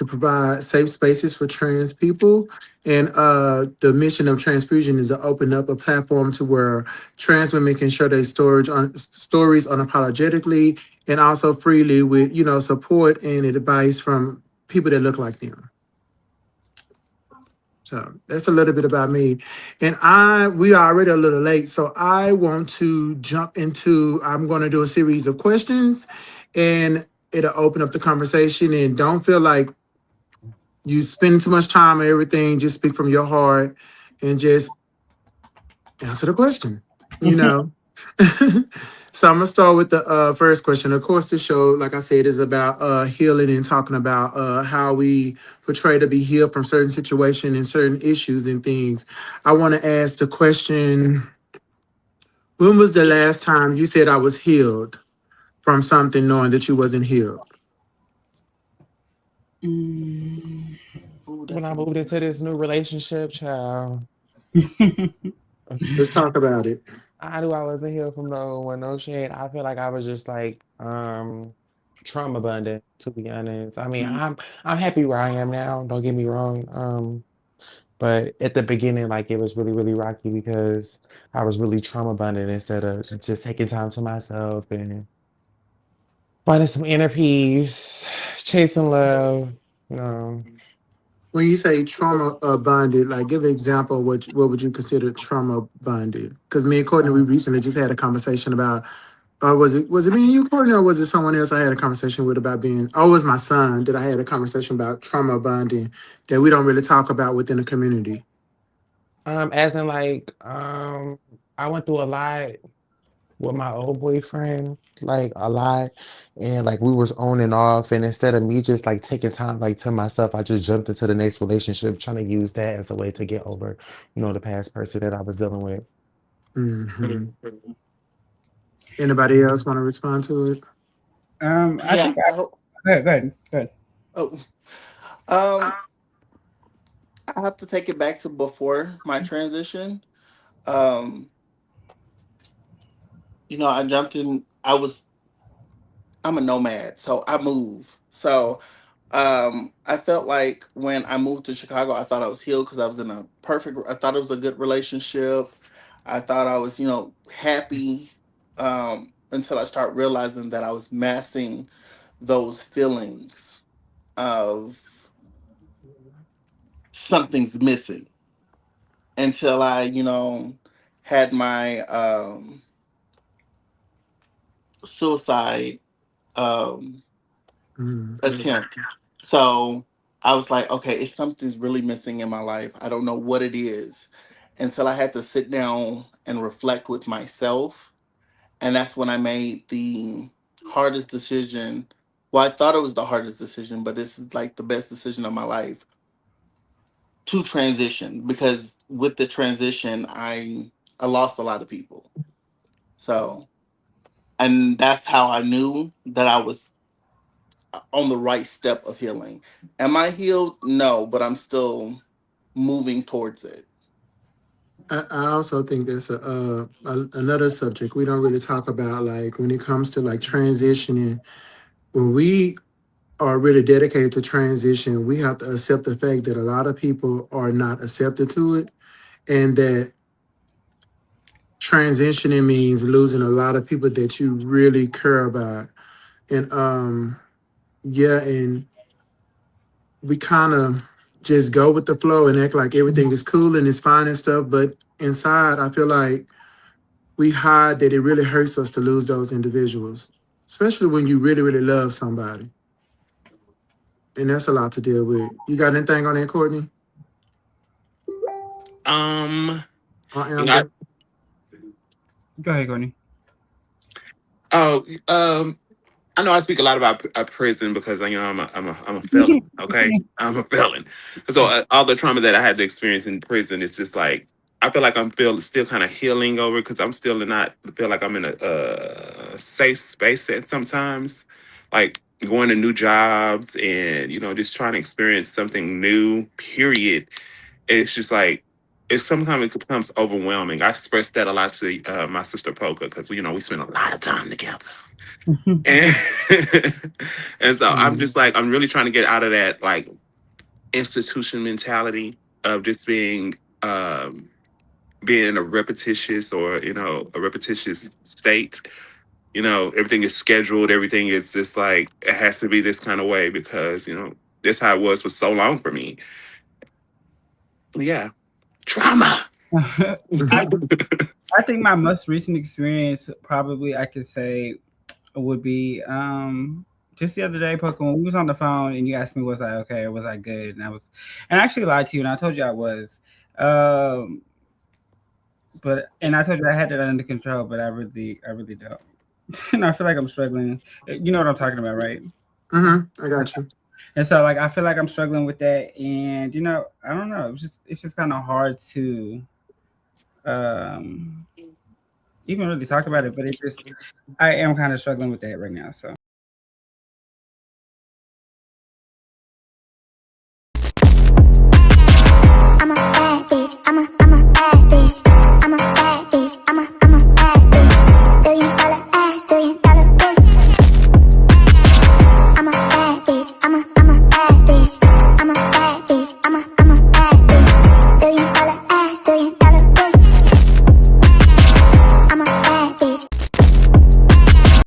to provide safe spaces for trans people. And the mission of Transfusion is to open up a platform to where trans women can share their stories unapologetically and also freely with, support and advice from people that look like them. So that's a little bit about me. And we are already a little late. So I want to jump into, I'm going to do a series of questions and it'll open up the conversation. And don't feel like you spend too much time on everything. Just speak from your heart and just answer the question, you know. So I'm gonna start with the first question. Of course, the show, like I said, is about healing and talking about how we portray to be healed from certain situations and certain issues and things. I want to ask the question: when was the last time you said I was healed from something, knowing that you wasn't healed? Mm. Ooh, When that's I a moved into this new relationship, child, Let's talk about it. I knew I wasn't healed from no one, no shade. I feel like I was just like trauma bonded, to be honest. I mean, I'm happy where I am now, don't get me wrong. But at the beginning, like it was really, really rocky because I was really trauma bonded instead of just taking time to myself and finding some inner peace, chasing love, you know. When you say trauma bonded, like give an example. Of what would you consider trauma bonded? Because me and Courtney, we Um, recently just had a conversation about. Was it me and you, Courtney, or was it someone else I had a conversation with about being? Oh, it was my son that I had a conversation about trauma bonding that we don't really talk about within the community. as in like, I went through a lot with my old boyfriend, like a lot, and like we was on and off, and instead of me just like taking time like to myself, I just jumped into the next relationship, trying to use that as a way to get over, the past person that I was dealing with. Hmm. Anybody else want to respond to it? I yeah. think I go ahead, go ahead, go ahead. Oh, um, I have to take it back to before my transition. Um, I jumped in. I'm a nomad, so I move. So, I felt like when I moved to Chicago, I thought I was healed because I was in a perfect. I thought it was a good relationship. I thought I was, happy. Until I start realizing that I was masking those feelings of something's missing until I, had my suicide um, Mm. attempt. So I was like, okay, if something's really missing in my life, I don't know what it is. Until I had to sit down and reflect with myself. And that's when I made the hardest decision. Well, I thought it was the hardest decision, but this is like the best decision of my life to transition because with the transition, I lost a lot of people. So, and that's how I knew that I was on the right step of healing. Am I healed? No, but I'm still moving towards it. I also think that's another subject we don't really talk about. Like when it comes to like transitioning, when we are really dedicated to transition, we have to accept the fact that a lot of people are not accepted to it, and that transitioning means losing a lot of people that you really care about. And yeah, and we kind of just go with the flow and act like everything is cool and it's fine and stuff. But inside, I feel like we hide that it really hurts us to lose those individuals, especially when you really, really love somebody. And that's a lot to deal with. You got anything on that, Courtney Um, or you know, Amber? Go ahead, Courtney. Oh, I know I speak a lot about prison because I'm a felon. Okay, I'm a felon. So all the trauma that I had to experience in prison, it's just like I feel like I'm still kind of healing over because I'm still not feel like I'm in a safe space at sometimes, like going to new jobs and just trying to experience something new. Period. It's just like sometimes it becomes overwhelming. I expressed that a lot to my sister Polka because we spend a lot of time together, and and so I'm Mm. just like I'm really trying to get out of that like institution mentality of just being in a repetitious or a repetitious state. Everything is scheduled. Everything is just like it has to be this kind of way because that's how it was for so long for me. Yeah, trauma. I I think my most recent experience, probably I could say, would be just the other day, Poke, when we was on the phone and you asked me was I okay or was I good, and I actually lied to you and I told you I was, um, and I told you I had it under control, but I really don't, and I feel like I'm struggling. You know what I'm talking about, right? I got you. And so like I feel like I'm struggling with that, and I don't know, it's just kind of hard to um even really talk about it, but I am kind of struggling with that right now. So I'm a bad bitch. I'm a